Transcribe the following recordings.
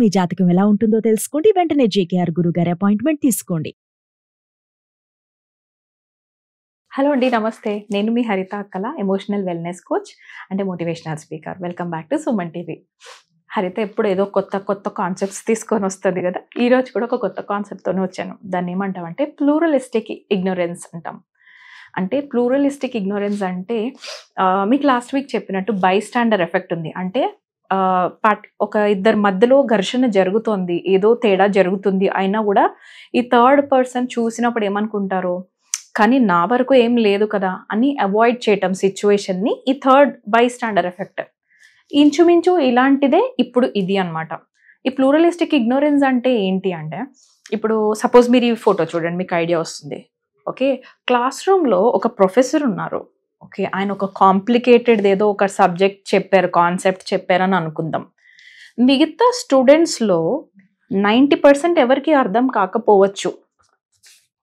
మీ జాతకం ఎలా ఉంటుందో తెలుసుకోండి. వెంటనే జేకేఆర్ గురుగారి అపాయింట్మెంట్ తీసుకోండి. హలో అండి, నమస్తే. నేను మీ హరిత అక్కల, ఎమోషనల్ వెల్నెస్ కోచ్ అంటే motivational speaker. Welcome back to Suman TV. హరిత ఎప్పుడు ఏదో కొత్త కాన్సెప్ట్స్ తీసుకొని వస్తుంది కదా. ఈరోజు కూడా ఒక కొత్త కాన్సెప్ట్తోనే వచ్చాను. దాన్ని ఏమంటామంటే ప్లూరలిస్టిక్ ఇగ్నోరెన్స్ అంటాం. అంటే ప్లూరలిస్టిక్ ఇగ్నోరెన్స్ అంటే మీకు లాస్ట్ వీక్ చెప్పినట్టు బైస్టాండర్ ఎఫెక్ట్ ఉంది. అంటే ఒక ఇద్దరి మధ్యలో ఘర్షణ జరుగుతోంది, ఏదో తేడా జరుగుతుంది, అయినా కూడా ఈ థర్డ్ పర్సన్ చూసినప్పుడు ఏమనుకుంటారు, కానీ నా వరకు ఏం లేదు కదా అని అవాయిడ్ చేయటం సిచ్యువేషన్ని ఈ థర్డ్ బైస్టాండర్ ఎఫెక్ట్. ఇంచుమించు ఇలాంటిదే ఇప్పుడు ఇది అనమాట. ఈ ప్లూరలిస్టిక్ ఇగ్నోరెన్స్ అంటే ఏంటి అంటే, ఇప్పుడు సపోజ్ మీరు ఈ ఫోటో చూడండి, మీకు ఐడియా వస్తుంది. ఓకే, క్లాస్ రూమ్లో ఒక ప్రొఫెసర్ ఉన్నారు. ఓకే, ఆయన ఒక కాంప్లికేటెడ్ ఏదో ఒక సబ్జెక్ట్ చెప్పారు, కాన్సెప్ట్ చెప్పారని అనుకుందాం. మిగతా స్టూడెంట్స్లో 90% ఎవరికి అర్థం కాకపోవచ్చు.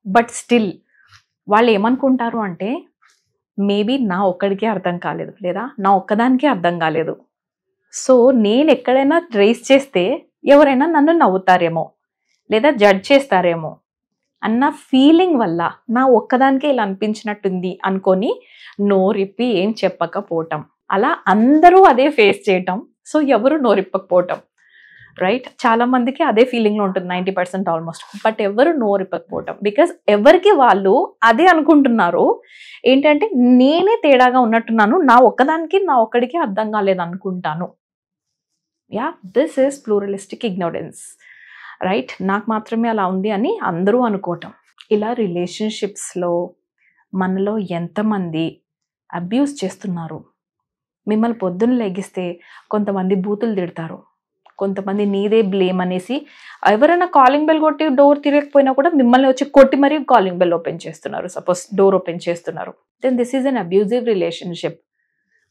బట్ స్టిల్ వాళ్ళు ఏమనుకుంటారు అంటే, మేబీ నా ఒక్కడికే అర్థం కాలేదు, లేదా నా ఒక్కదానికే అర్థం కాలేదు, సో నేను ఎక్కడైనా రేస్ చేస్తే ఎవరైనా నన్ను నవ్వుతారేమో లేదా జడ్జ్ చేస్తారేమో అన్న ఫీలింగ్ వల్ల నా ఒక్కదానికే ఇలా అనిపించినట్టుంది అనుకొని నోరిప్పి ఏం చెప్పకపోవటం. అలా అందరూ అదే ఫేస్ చేయటం, సో ఎవరు నోరిప్పకపోవటం. రైట్, చాలా మందికి అదే ఫీలింగ్లో ఉంటుంది, 90% ఆల్మోస్ట్. బట్ ఎవరు నోరిప్పకపోవటం, బికాస్ ఎవరికి వాళ్ళు అదే అనుకుంటున్నారు. ఏంటంటే నేనే తేడాగా ఉన్నట్టున్నాను, నా ఒక్కడికి అర్థం కాలేదు అనుకుంటాను. Yeah, this is pluralistic ignorance. Right, నాకు మాత్రమే అలా ఉంది అని అందరూ అనుకోవటం. ఇలా రిలేషన్షిప్స్లో మనలో ఎంతమంది అబ్యూస్ చేస్తున్నారు. మిమ్మల్ని పొద్దున్న లెగిస్తే కొంతమంది బూతులు తిడతారు, కొంతమంది నీదే బ్లేమ్ అనేసి ఎవరైనా కాలింగ్ బెల్ కొట్టి డోర్ తిరగకపోయినా కూడా మిమ్మల్ని వచ్చి కొట్టి మరీ కాలింగ్ బెల్ ఓపెన్ చేస్తున్నారు, సపోజ్ డోర్ ఓపెన్ చేస్తున్నారు. Then this is an abusive relationship.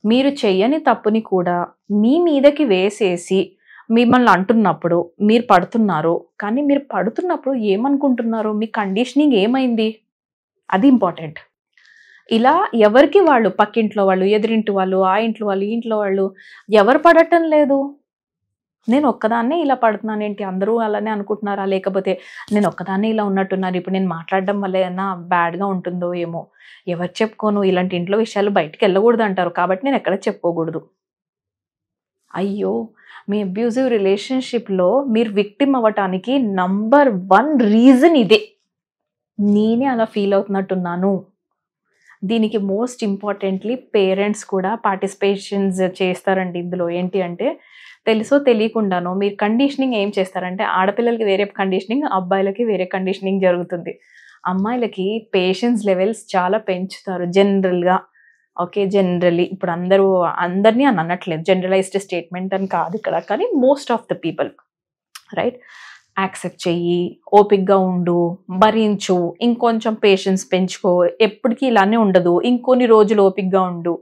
మీరు చెయ్యని తప్పుని కూడా మీ మీదకి వేసేసి మిమ్మల్ని అంటున్నప్పుడు మీరు పడుతున్నారు. కానీ మీరు పడుతున్నప్పుడు ఏమనుకుంటున్నారు, మీ కండిషనింగ్ ఏమైంది, అది ఇంపార్టెంట్. ఇలా ఎవరికి వాళ్ళు, పక్కింట్లో వాళ్ళు, ఎదురింటి వాళ్ళు, ఆ ఇంట్లో వాళ్ళు, ఈ ఇంట్లో వాళ్ళు ఎవరు పడటం లేదు. నేను ఒక్కదాన్నే ఇలా పడుతున్నాను ఏంటి, అందరూ అలానే అనుకుంటున్నారా, లేకపోతే నేను ఒక్కదాన్నే ఇలా ఉన్నట్టున్నారు, ఇప్పుడు నేను మాట్లాడడం వల్ల ఏమైనా బ్యాడ్గా ఉంటుందో ఏమో, ఎవరు చెప్పుకోను, ఇలాంటి ఇంట్లో విషయాలు బయటికి వెళ్ళకూడదు అంటారు, కాబట్టి నేను ఎక్కడ చెప్పుకోకూడదు. అయ్యో, మీ అబ్యూజివ్ రిలేషన్షిప్లో మీరు విక్టిమ్ అవ్వటానికి నంబర్ 1 రీజన్ ఇదే. నేనే అలా ఫీల్ అవుతున్నట్టున్నాను. దీనికి మోస్ట్ ఇంపార్టెంట్లీ పేరెంట్స్ కూడా పార్టిసిపేషన్స్ చేస్తారండి ఇందులో. ఏంటి అంటే, తెలుసో తెలియకుండానో మీరు కండిషనింగ్ ఏం చేస్తారంటే, ఆడపిల్లలకి వేరే కండిషనింగ్, అబ్బాయిలకి వేరే కండిషనింగ్ జరుగుతుంది. అమ్మాయిలకి పేషెన్స్ లెవెల్స్ చాలా పెంచుతారు జనరల్గా. ఓకే, జనరలీ ఇప్పుడు అందరినీ అని అనట్లేదు, జనరలైజ్డ్ స్టేట్మెంట్ అని కాదు ఇక్కడ, కానీ most of the people. Right, accept చెయ్యి, ఓపిక్గా ఉండు, భరించు, ఇంకొంచెం పేషెన్స్ పెంచుకో, ఎప్పటికీ ఇలానే ఉండదు, ఇంకొన్ని రోజులు ఓపిక్గా ఉండు,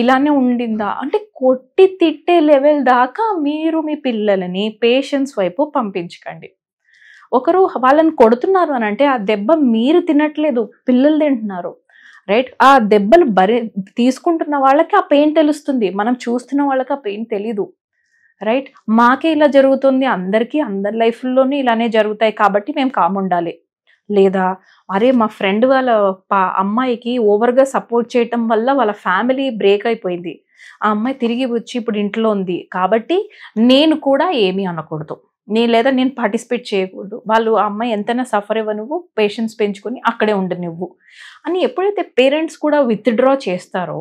ఇలానే ఉండిందా అంటే కొట్టి తిట్టే లెవెల్ దాకా మీరు మీ పిల్లలని పేషెన్స్ వైపు పంపించకండి. ఒకరు వాళ్ళని కొడుతున్నారు అని అంటే ఆ దెబ్బ మీరు తినట్లేదు, పిల్లలు తింటున్నారు. రైట్, ఆ దెబ్బలు తీసుకుంటున్న వాళ్ళకి ఆ పెయిన్ తెలుస్తుంది, మనం చూస్తున్న వాళ్ళకి ఆ పెయిన్ తెలీదు. రైట్, మాకే ఇలా జరుగుతుంది, అందరికీ అందరి లైఫ్లోనే ఇలానే జరుగుతాయి కాబట్టి మేము కామ్ ఉండాలి. లేదా అరే మా ఫ్రెండ్ వాళ్ళ అమ్మాయికి ఓవర్గా సపోర్ట్ చేయటం వల్ల వాళ్ళ ఫ్యామిలీ బ్రేక్ అయిపోయింది, ఆ అమ్మాయి తిరిగి వచ్చి ఇప్పుడు ఇంట్లో ఉంది కాబట్టి నేను కూడా ఏమీ అనకూడదు, లేదా నేను పార్టిసిపేట్ చేయకూడదు, వాళ్ళు ఆ అమ్మాయి ఎంతైనా సఫర్ అవ్వ, నువ్వు పేషెన్స్ పెంచుకొని అక్కడే ఉండు నువ్వు అని ఎప్పుడైతే పేరెంట్స్ కూడా విత్డ్రా చేస్తారో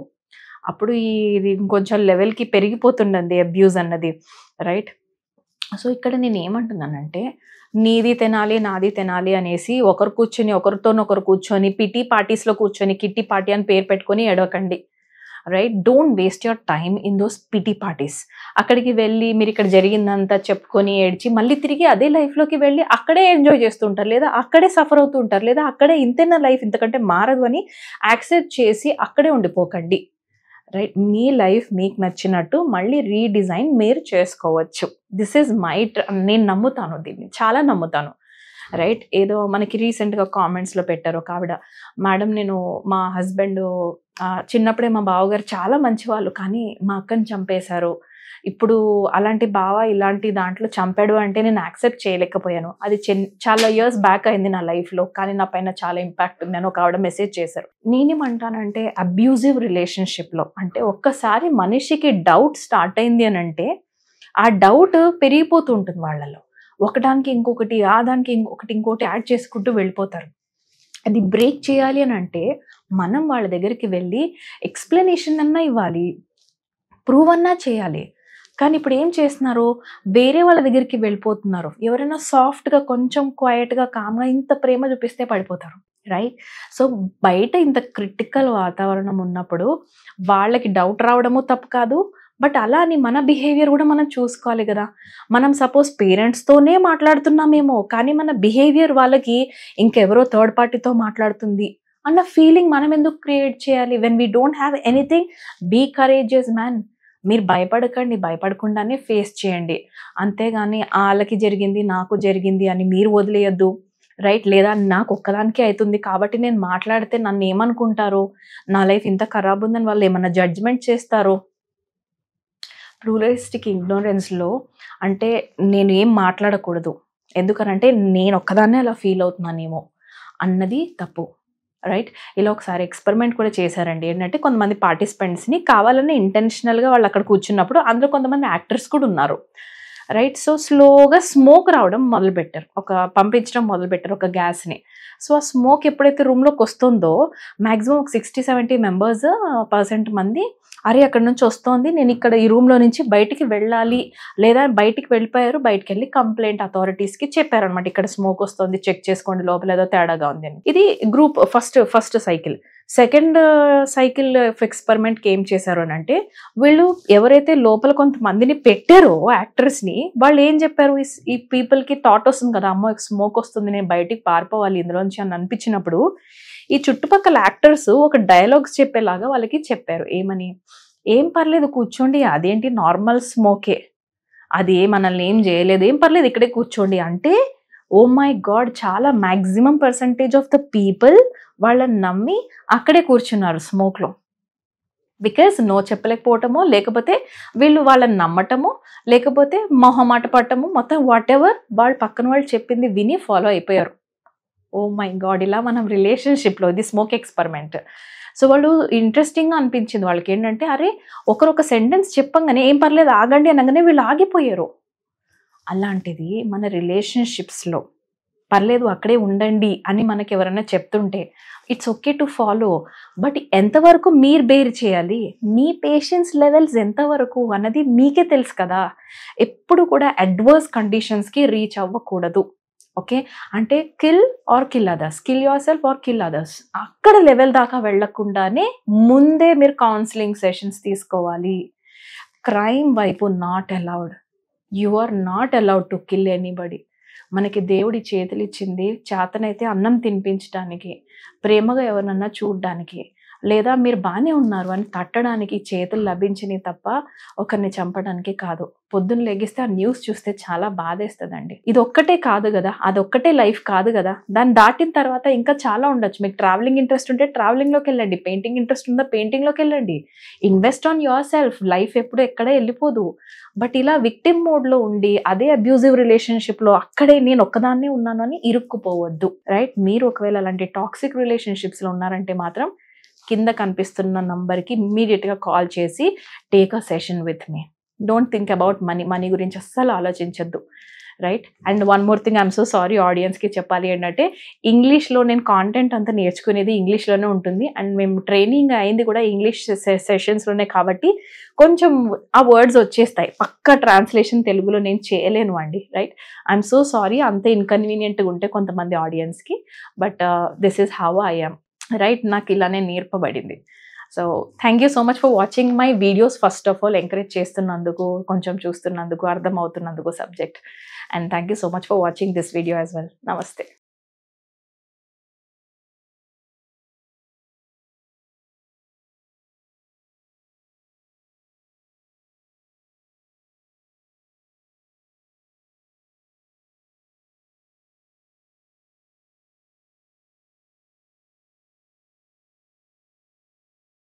అప్పుడు ఇది ఇంకొంచెం లెవెల్కి పెరిగిపోతుండండి అబ్యూజ్ అన్నది. రైట్, సో ఇక్కడ నేను ఏమంటున్నానంటే, నీది తినాలి నాది తినాలి అనేసి ఒకరితోనొకరు కూర్చొని పిటీ పార్టీస్లో కూర్చొని కిట్టి పార్టీ అని పేరు పెట్టుకొని ఎడవకండి. Right, don't waste your time in those pity parties. అక్కడికి వెళ్ళి మీరు ఇక్కడ జరిగిందంతా చెప్పుకొని ఏడ్చి మళ్ళీ తిరిగి అదే లైఫ్లోకి వెళ్ళి అక్కడే ఎంజాయ్ చేస్తుంటారు, లేదా అక్కడే సఫర్ అవుతూ ఉంటారు, లేదా అక్కడే ఇంతేనా లైఫ్ ఇంతకంటే మారదు అని యాక్సెప్ట్ చేసి అక్కడే ఉండిపోకండి. రైట్, మీ లైఫ్ మీకు నచ్చినట్టు మళ్ళీ రీడిజైన్ మీరు చేసుకోవచ్చు. దిస్ ఈజ్ నేను నమ్ముతాను, దీన్ని చాలా నమ్ముతాను. రైట్, ఏదో మనకి రీసెంట్గా కామెంట్స్లో పెట్టారు ఒక ఆవిడ, మేడం నేను మా హస్బెండ్ చిన్నప్పుడే మా బావగారు చాలా మంచివాళ్ళు కానీ మా అక్కని చంపేశారు, ఇప్పుడు అలాంటి బావ ఇలాంటి దాంట్లో చంపాడు అంటే నేను యాక్సెప్ట్ చేయలేకపోయాను. అది చాలా ఇయర్స్ బ్యాక్ అయింది నా లైఫ్లో, కానీ నా పైన చాలా ఇంపాక్ట్ ఉంది అని ఒక ఆవిడ మెసేజ్ చేశారు. నేనేమంటానంటే అబ్యూజివ్ రిలేషన్షిప్లో అంటే ఒక్కసారి మనిషికి డౌట్ స్టార్ట్ అయింది అని అంటే ఆ డౌట్ పెరిగిపోతూ ఉంటుంది వాళ్ళలో. ఒకదానికి ఇంకొకటి, ఆ దానికి ఇంకోటి యాడ్ చేసుకుంటూ వెళ్ళిపోతారు. అది బ్రేక్ చేయాలి అని అంటే మనం వాళ్ళ దగ్గరికి వెళ్ళి ఎక్స్ప్లెనేషన్ అన్నా ఇవ్వాలి, ప్రూవ్ అన్నా చేయాలి. కానీ ఇప్పుడు ఏం చేస్తున్నారు, వేరే వాళ్ళ దగ్గరికి వెళ్ళిపోతున్నారు. ఎవరైనా సాఫ్ట్గా కొంచెం క్వైట్గా కామ్గా ఇంత ప్రేమ చూపిస్తే పడిపోతారు, రైట్? సో బయట ఇంత క్రిటికల్ వాతావరణం ఉన్నప్పుడు వాళ్ళకి డౌట్ రావడము తప్పు కాదు. బట్ అలా అని మన బిహేవియర్ కూడా మనం చూసుకోవాలి కదా. మనం సపోజ్ పేరెంట్స్తోనే మాట్లాడుతున్నామేమో, కానీ మన బిహేవియర్ వాళ్ళకి ఇంకెవరో థర్డ్ పార్టీతో మాట్లాడుతుంది అన్న ఫీలింగ్ మనం ఎందుకు క్రియేట్ చేయాలి? When we don't have anything, be courageous man. మీరు భయపడకండి, భయపడకుండానే ఫేస్ చేయండి. అంతేగాని వాళ్ళకి జరిగింది నాకు జరిగింది అని మీరు వదిలేయద్దు, రైట్? లేదా నాకు ఒక్కదానికే అవుతుంది కాబట్టి నేను మాట్లాడితే నన్ను ఏమనుకుంటారో, నా లైఫ్ ఇంత ఖరాబ్ ఉందని వాళ్ళు ఏమన్నా జడ్జ్మెంట్ చేస్తారో. ప్లూరలిస్టిక్ ఇగ్నోరెన్స్లో అంటే నేను ఏం మాట్లాడకూడదు, ఎందుకనంటే నేను ఒక్కదాన్నే అలా ఫీల్ అవుతున్నానేమో అన్నది తప్పు, రైట్? ఇలా ఒకసారి ఎక్స్పెరిమెంట్ కూడా చేశారండి. ఏంటంటే కొంతమంది పార్టిసిపెంట్స్ని కావాలని ఇంటెన్షనల్గా వాళ్ళు అక్కడ కూర్చున్నప్పుడు అందులో కొంతమంది యాక్టర్స్ కూడా ఉన్నారు, రైట్? సో స్లోగా స్మోక్ రావడం మొదలుపెట్టారు, పంపించడం మొదలుపెట్టారు ఒక గ్యాస్ని. సో ఆ స్మోక్ ఎప్పుడైతే రూమ్లోకి వస్తుందో మ్యాక్సిమం ఒక 60-70% మంది అరే అక్కడ నుంచి వస్తోంది, నేను ఇక్కడ ఈ రూమ్లో నుంచి బయటికి వెళ్ళాలి, లేదా బయటికి వెళ్ళిపోయారు. బయటికి వెళ్ళి కంప్లైంట్ అథారిటీస్కి చెప్పారనమాట, ఇక్కడ స్మోక్ వస్తుంది, చెక్ చేసుకోండి లోపల ఏదో తేడాగా ఉంది అని. ఇది group first cycle. Second cycle ఎక్స్పెరిమెంట్కి ఏం చేశారు అని అంటే, వీళ్ళు ఎవరైతే లోపల కొంతమందిని పెట్టారో యాక్టర్స్ని, వాళ్ళు ఏం చెప్పారు, ఈ పీపుల్కి థాట్ వస్తుంది కదా, అమ్మో స్మోక్ వస్తుంది, నేను బయటికి పారిపోవాలి ఇందులోంచి అని అనిపించినప్పుడు ఈ చుట్టుపక్కల యాక్టర్స్ ఒక డైలాగ్స్ చెప్పేలాగా వాళ్ళకి చెప్పారు. ఏమని? ఏం పర్లేదు కూర్చోండి, అదేంటి నార్మల్ స్మోకే, అది మనల్ని ఏం చేయలేదు, ఏం పర్లేదు ఇక్కడే కూర్చోండి అంటే, ఓ మై గాడ్, చాలా maximum percentage of the people వాళ్ళని నమ్మి అక్కడే కూర్చున్నారు స్మోక్లో. బికాస్ నో చెప్పలేకపోవటమో, లేకపోతే వీళ్ళు వాళ్ళని నమ్మటము, లేకపోతే మొహమాట పట్టము, మొత్తం వాట్ ఎవర్ వాళ్ళు పక్కన వాళ్ళు చెప్పింది విని ఫాలో అయిపోయారు. ఓ మై గాడ్, ఇలా మనం రిలేషన్షిప్లో ఇది స్మోక్ ఎక్స్పెరిమెంట్. సో వాళ్ళు ఇంట్రెస్టింగ్గా అనిపించింది వాళ్ళకి. ఏంటంటే అరే ఒకరొక సెంటెన్స్ చెప్పంగానే ఏం పర్లేదు ఆగండి అనగానే వీళ్ళు ఆగిపోయారు. అలాంటిది మన రిలేషన్షిప్స్లో పర్లేదు అక్కడే ఉండండి అని మనకి ఎవరైనా చెప్తుంటే it's okay to follow. But ఎంతవరకు మీరు బేర్ చేయాలి, మీ పేషెన్స్ లెవెల్స్ ఎంతవరకు అన్నది మీకే తెలుసు కదా. ఎప్పుడు కూడా అడ్వర్స్ కండిషన్స్కి రీచ్ అవ్వకూడదు, ఓకే? అంటే kill others, kill yourself or kill others, అక్కడ లెవెల్ దాకా వెళ్లకుండానే ముందే మీరు కౌన్సిలింగ్ సెషన్స్ తీసుకోవాలి. క్రైమ్ వైపు not allowed, you are not allowed to kill anybody. మనకి దేవుడి చేతులు ఇచ్చింది చేతనైతే అన్నం తినిపించడానికి, ప్రేమగా ఎవరినన్నా చూడడానికి, లేదా మీరు బాగానే ఉన్నారు అని తట్టడానికి చేతులు లభించినవి తప్ప ఒకరిని చంపడానికి కాదు. పొద్దున్న లెగిస్తే ఆ న్యూస్ చూస్తే చాలా బాధేస్తుందండి. ఇది ఒక్కటే కాదు కదా, అదొక్కటే లైఫ్ కాదు కదా, దాన్ని దాటిన తర్వాత ఇంకా చాలా ఉండొచ్చు. మీకు ట్రావెలింగ్ ఇంట్రెస్ట్ ఉంటే ట్రావెలింగ్లోకి వెళ్ళండి, పెయింటింగ్ ఇంట్రెస్ట్ ఉందా పెయింటింగ్లోకి వెళ్ళండి, invest on your self. Life ఎప్పుడు ఎక్కడే వెళ్ళిపోదు. బట్ ఇలా విక్టిమ్ మోడ్లో ఉండి అదే అబ్యూజివ్ రిలేషన్షిప్లో అక్కడే నేను ఒక్కదాన్నే ఉన్నాను అని ఇరుక్కుపోవద్దు, రైట్? మీరు ఒకవేళ అలాంటి టాక్సిక్ రిలేషన్షిప్స్లో ఉన్నారంటే మాత్రం కింద కనిపిస్తున్న నంబర్కి ఇమ్మీడియట్గా కాల్ చేసి take a session with me. Don't think about money గురించి అస్సలు ఆలోచించద్దు, right? And one more thing, I'm so sorry ఆడియన్స్కి చెప్పాలి ఏంటంటే, ఇంగ్లీష్లో నేను కాంటెంట్ అంతా నేర్చుకునేది ఇంగ్లీష్లోనే ఉంటుంది. అండ్ మేము ట్రైనింగ్ అయింది కూడా ఇంగ్లీష్ సెషన్స్లోనే కాబట్టి కొంచెం ఆ వర్డ్స్ వచ్చేస్తాయి, పక్కా ట్రాన్స్లేషన్ తెలుగులో నేను చేయలేను అండి, రైట్? ఐఎమ్ సో సారీ అంత ఇన్కన్వీనియంట్గా ఉంటే కొంతమంది ఆడియన్స్కి, but this is how I am, right? నాకు ఇలానే నేర్పబడింది. So thank you so much for watching my videos. First of all encourage చేస్తున్నందుకు, కొంచెం చూస్తున్నందుకు, అర్థం అవుతున్నందుకు subject, and thank you so much for watching this video as well. నమస్తే.